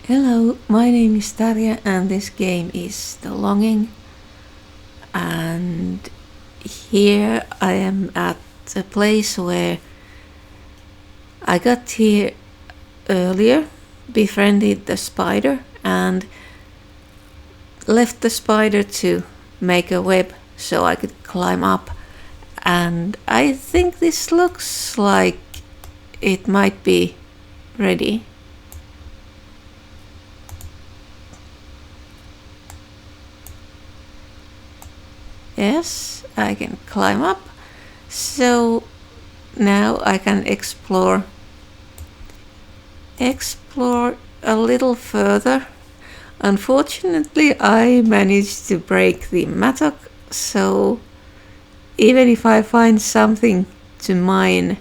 Hello, my name is Tarja and this game is The Longing. And here I am at a place where I got here earlier, befriended the spider, and left the spider to make a web so I could climb up. And I think this looks like it might be ready. Yes, I can climb up. So now I can explore a little further. Unfortunately, I managed to break the mattock, so even if I find something to mine,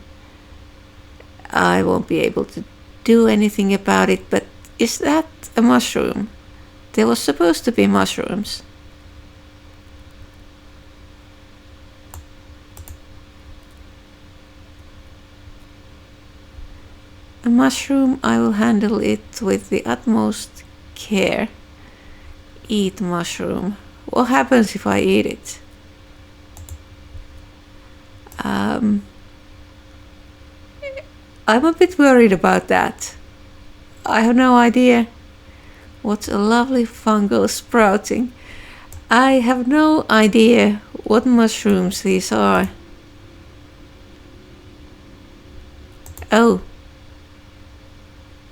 I won't be able to do anything about it. But is that a mushroom? There was supposed to be mushrooms. A mushroom, I will handle it with the utmost care. Eat mushroom. What happens if I eat it? I'm a bit worried about that. I have no idea. What a lovely fungal sprouting. I have no idea what mushrooms these are. Oh.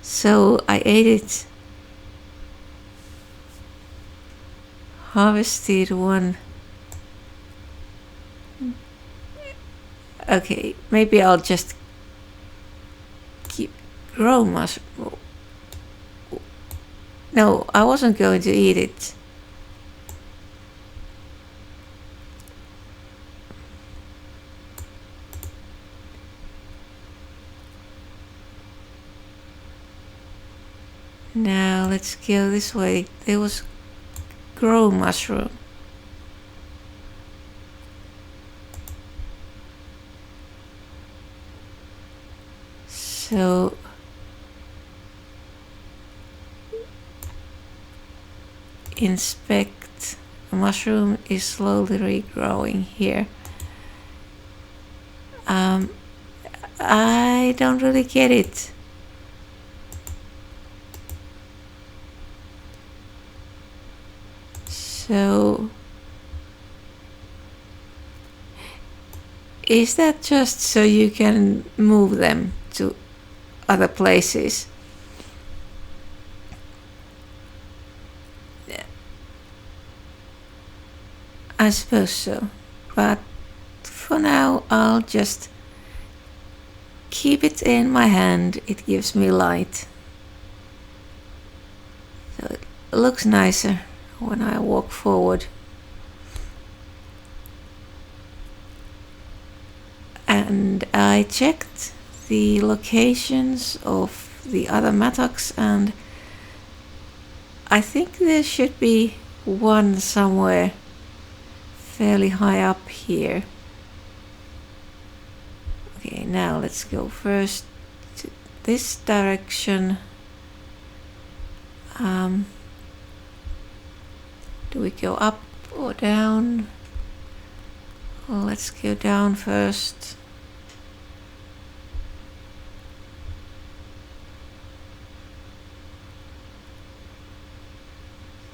So I ate it. Harvested one. Okay, maybe I'll just keep growing mushroom. No, I wasn't going to eat it. Now let's go this way. There was grow mushroom. So inspect. A mushroom is slowly regrowing here. I don't really get it. So is that just so you can move them to other places? I suppose so. But for now, I'll just keep it in my hand. It gives me light. So it looks nicer when I walk forward. And I checked the locations of the other mattocks, and I think there should be one somewhere fairly high up here. Okay, now let's go first to this direction. Do we go up or down? Well, let's go down first.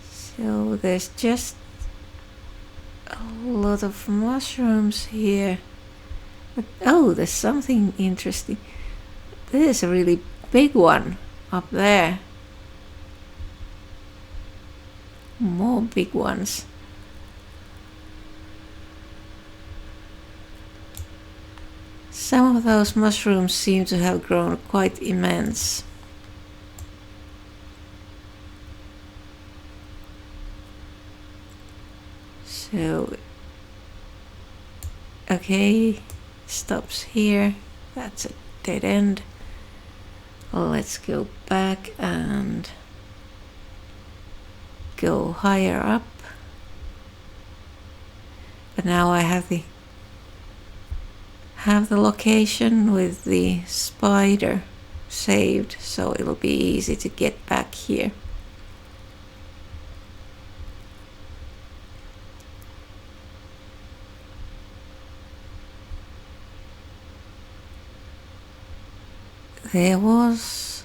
So there's just a lot of mushrooms here. But, oh, there's something interesting. There's a really big one up there. More big ones. Some of those mushrooms seem to have grown quite immense. So, okay, stops here. That's a dead end. Let's go back and go higher up. But now I have the location with the spider. saved, so it'll be easy to get back here. There was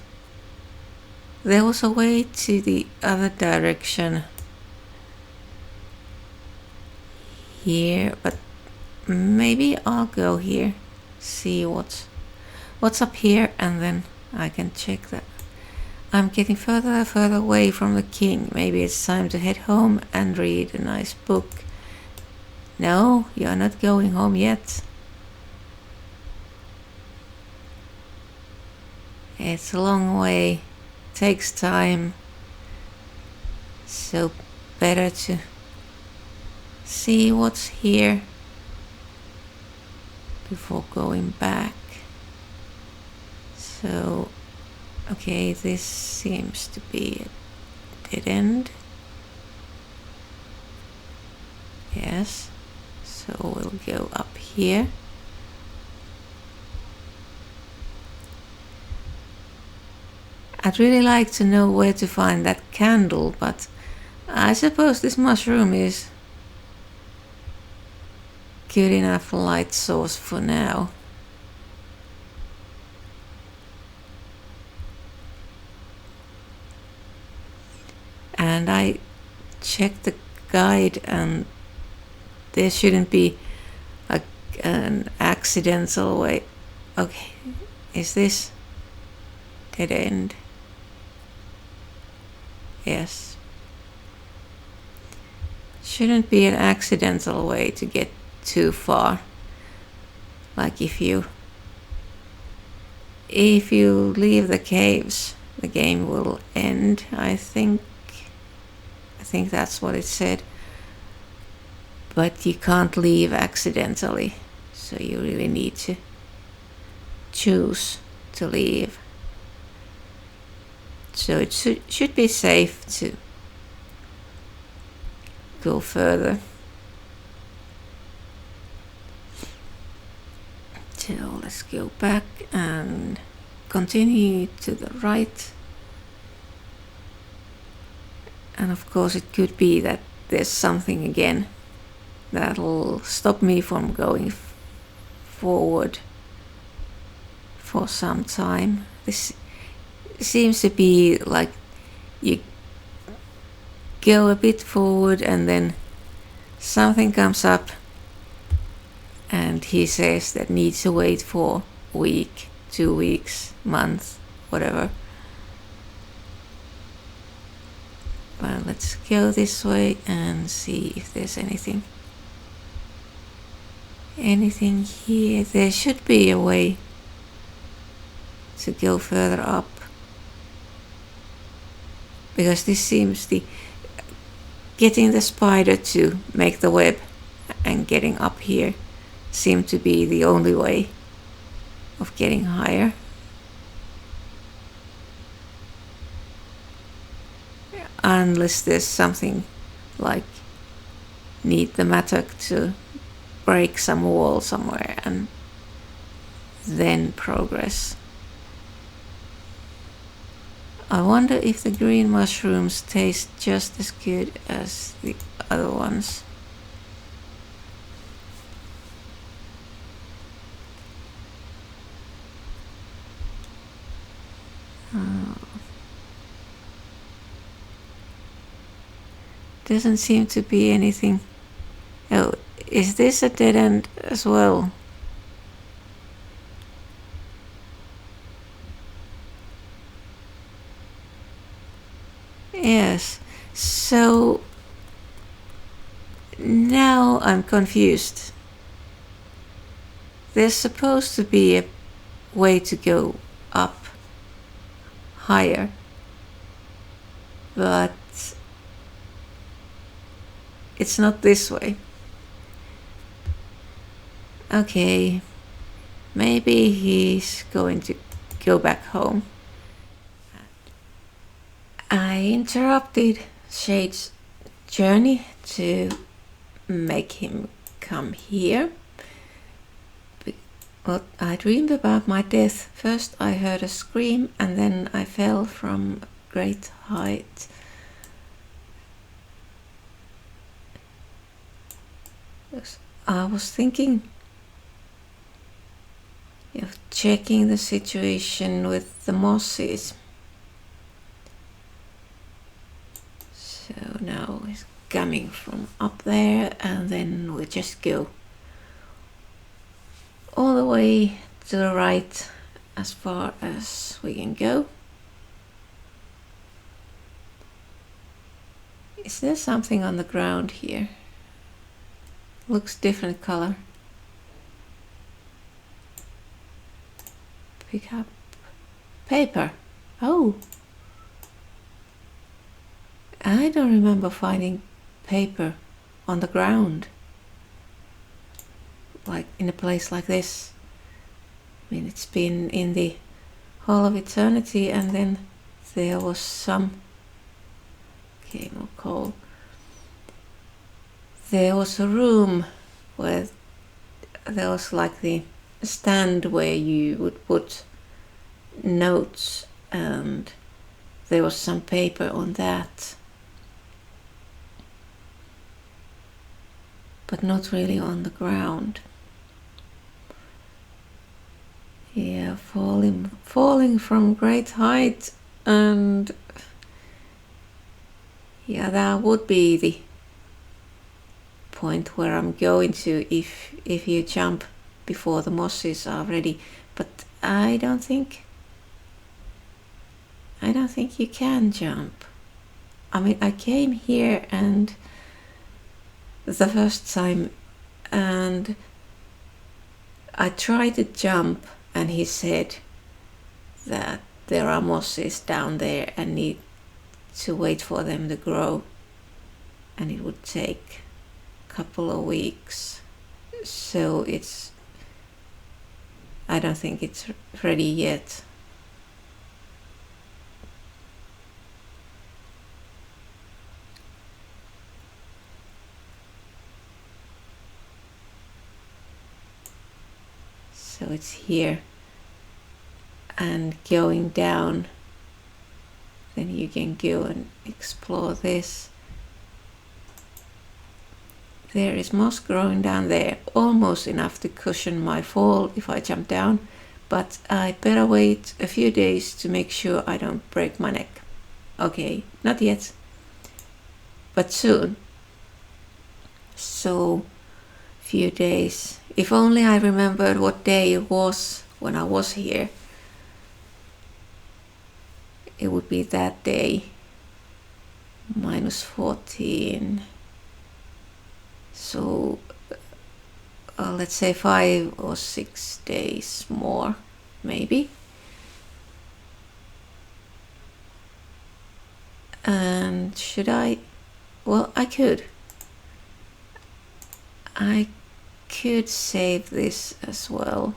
a way to the other direction here, but maybe I'll go here, see what's up here, and then I can check that. I'm getting further and further away from the king. Maybe it's time to head home and read a nice book. No, you're not going home yet. It's a long way, takes time, so better to see what's here before going back. So, okay, this seems to be a dead end. Yes, so we'll go up here. I'd really like to know where to find that candle, but I suppose this mushroom is good enough light source for now. And I checked the guide, and there shouldn't be an accidental way. Okay, is this dead end? Yes. Shouldn't be an accidental way to get too far. Like if you leave the caves, the game will end. I think that's what it said. But you can't leave accidentally, so you really need to choose to leave. So it should be safe to go further. So let's go back and continue to the right. And of course it could be that there's something again that'll stop me from going forward for some time. This seems to be like you go a bit forward and then something comes up and he says that needs to wait for a week, 2 weeks, month, whatever. Well, let's go this way and see if there's anything here. There should be a way to go further up, because this seems getting the spider to make the web and getting up here seem to be the only way of getting higher. Unless there's something like need the mattock to break some wall somewhere and then progress. I wonder if the green mushrooms taste just as good as the other ones. Doesn't seem to be anything. Oh, is this a dead end as well? Yes. So now I'm confused. There's supposed to be a way to go up higher, but it's not this way. Okay, maybe he's going to go back home. I interrupted Shade's journey to make him come here Well, I dreamed about my death. First I heard a scream and then I fell from great height. I was thinking of checking the situation with the mosses. So now it's coming from up there and then we just go all the way to the right as far as we can go. Is there something on the ground here? Looks different color. Pick up paper. Oh, I don't remember finding paper on the ground, like in a place like this. I mean, it's been in the Hall of Eternity, and then there was some game of coal. There was a room where there was like the stand where you would put notes, and there was some paper on that, but not really on the ground. Yeah, falling from great height, and yeah, that would be the point where I'm going to if you jump before the mosses are ready. But I don't think you can jump. I mean, I came here and the first time and I tried to jump, and he said that there are mosses down there and need to wait for them to grow, and it would take a couple of weeks. So I don't think it's ready yet. So it's here, and going down, then you can go and explore this. There is moss growing down there, almost enough to cushion my fall if I jump down, but I better wait a few days to make sure I don't break my neck. Okay, not yet, but soon. So, few days. If only I remembered what day it was when I was here. It would be that day, -14. So let's say 5 or 6 days more, maybe. And should I? Well, I could save this as well,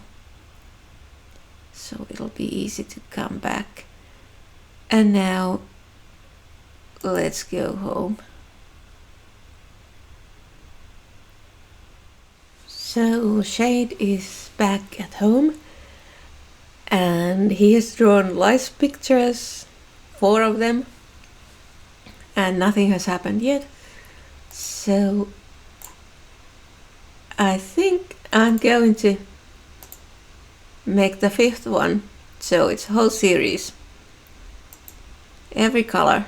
so it'll be easy to come back. And now let's go home. So Shade is back at home, and he has drawn lice pictures, 4 of them, and nothing has happened yet. So I think I'm going to make the 5th one, so it's a whole series, every color,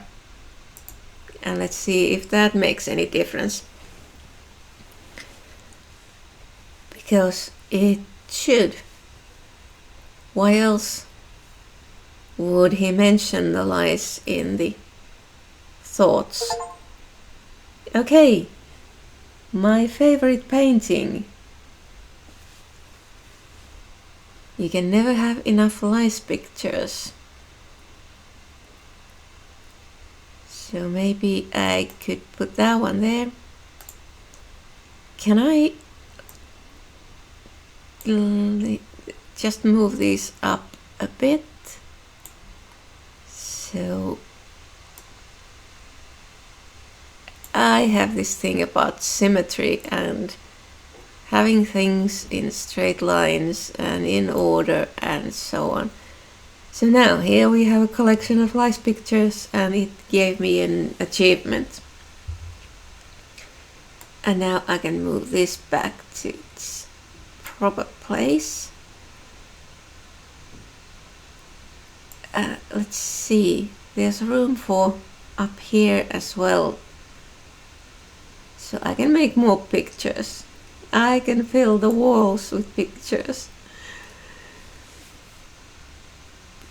and let's see if that makes any difference, because it should. Why else would he mention the lice in the thoughts? Okay, my favorite painting. You can never have enough lice pictures. So maybe I could put that one there. Can I just move these up a bit? So I have this thing about symmetry and having things in straight lines and in order and so on. So now here we have a collection of lice pictures, and it gave me an achievement. And now I can move this back to its proper place. Let's see, there's room for up here as well. So I can make more pictures. I can fill the walls with pictures.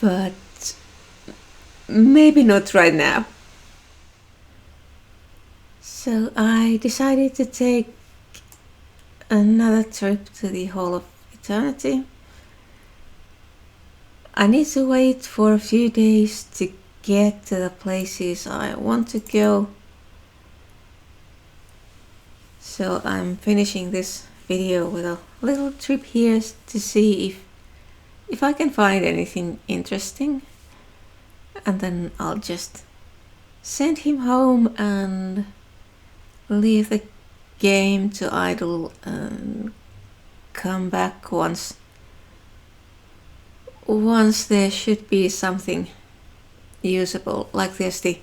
But maybe not right now. So I decided to take another trip to the Hall of Eternity. I need to wait for a few days to get to the places I want to go. So I'm finishing this video with a little trip here to see if I can find anything interesting. And then I'll just send him home and leave the game to idle and come back once there should be something usable. Like there's the...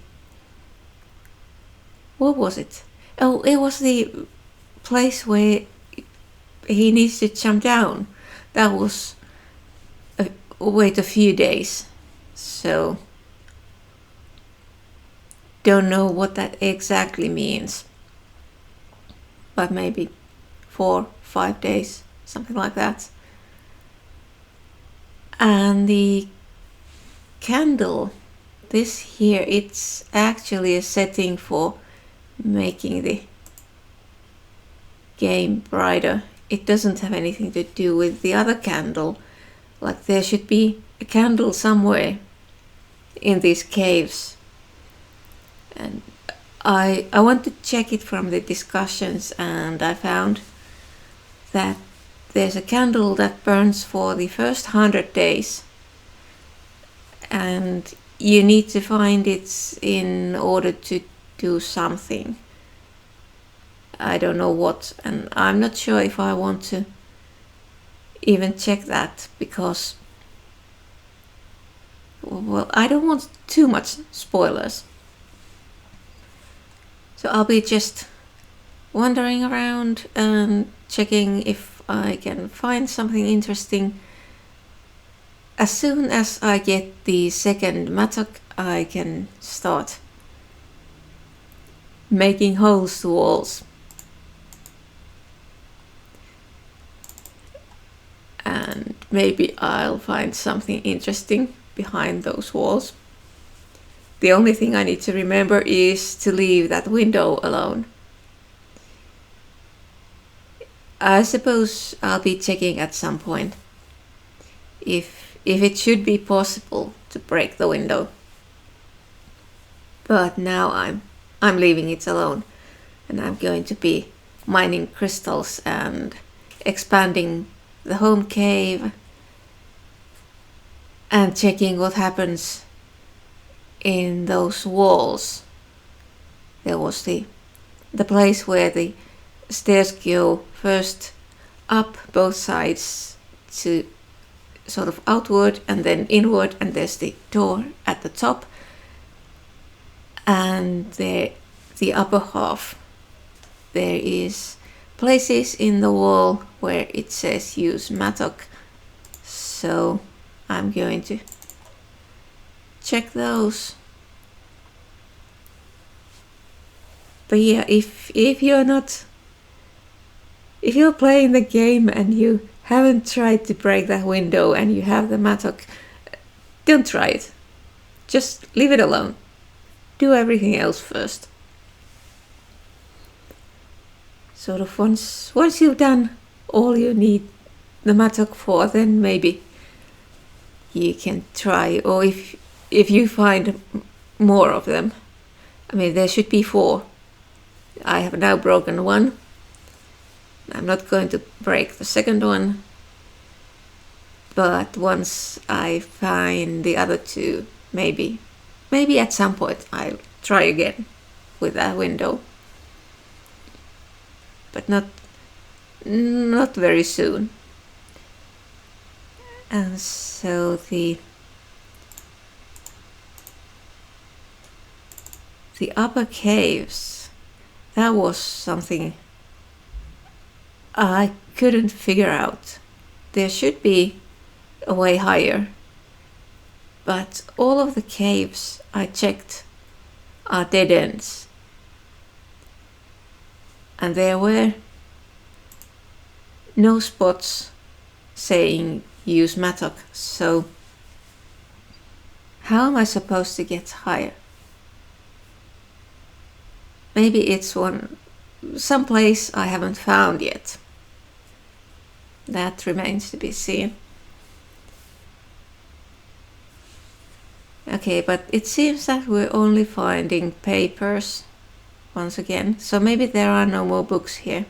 what was it? Oh, it was the place where he needs to jump down. That was wait a few days. So don't know what that exactly means. But maybe 4-5 days, something like that. And the candle, this here, it's actually a setting for making the game brighter. It doesn't have anything to do with the other candle. Like there should be a candle somewhere in these caves. And I want to check it from the discussions, and I found that there's a candle that burns for the first 100 days. And you need to find it in order to do something. I don't know what, and I'm not sure if I want to even check that, because, well, I don't want too much spoilers. So I'll be just wandering around and checking if I can find something interesting. As soon as I get the second mattock, I can start making holes to walls. And maybe I'll find something interesting behind those walls. The only thing I need to remember is to leave that window alone. I suppose I'll be checking at some point if it should be possible to break the window. But now I'm leaving it alone, and I'm going to be mining crystals and expanding the home cave and checking what happens in those walls. There was the place where the stairs go first up both sides to sort of outward and then inward, and there's the door at the top, and the upper half there is places in the wall where it says use mattock. So I'm going to check those. But yeah, if you're playing the game and you haven't tried to break that window and you have the mattock, don't try it. Just leave it alone. Do everything else first. Sort of once you've done all you need the mattock for, then maybe you can try, or if you find more of them. I mean, there should be 4. I have now broken 1. I'm not going to break the second one, but once I find the other 2, maybe at some point I'll try again with that window. But not very soon. And so the upper caves, that was something I couldn't figure out. There should be a way higher, but all of the caves I checked are dead ends. And there were no spots saying use mattock, so how am I supposed to get higher? Maybe it's some place I haven't found yet. That remains to be seen. Okay, but it seems that we're only finding papers once again, so maybe there are no more books here.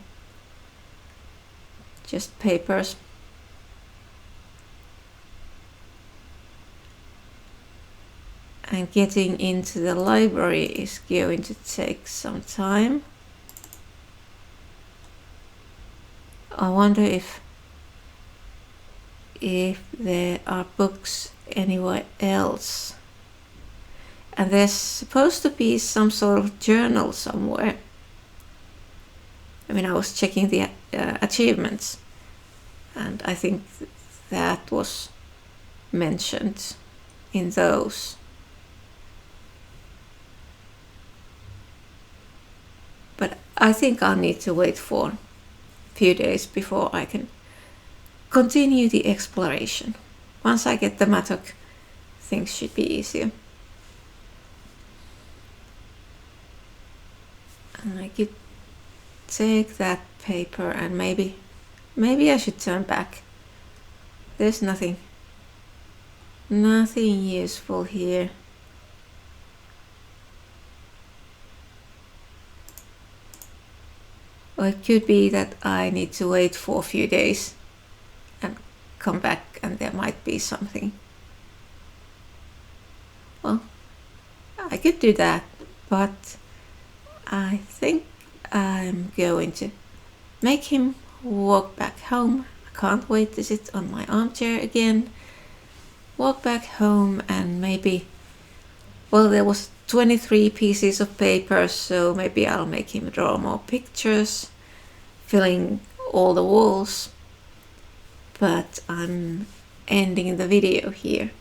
Just papers. And getting into the library is going to take some time. I wonder if there are books anywhere else. And there's supposed to be some sort of journal somewhere. I mean, I was checking the achievements, and I think that was mentioned in those. But I think I'll need to wait for a few days before I can continue the exploration. Once I get the mattock, things should be easier. And I could take that paper and maybe I should turn back. There's nothing useful here. Or it could be that I need to wait for a few days and come back and there might be something. Well, I could do that, but I think I'm going to make him walk back home. I can't wait to sit on my armchair again. Walk back home and maybe, well, there was 23 pieces of paper, so maybe I'll make him draw more pictures, filling all the walls. But I'm ending the video here.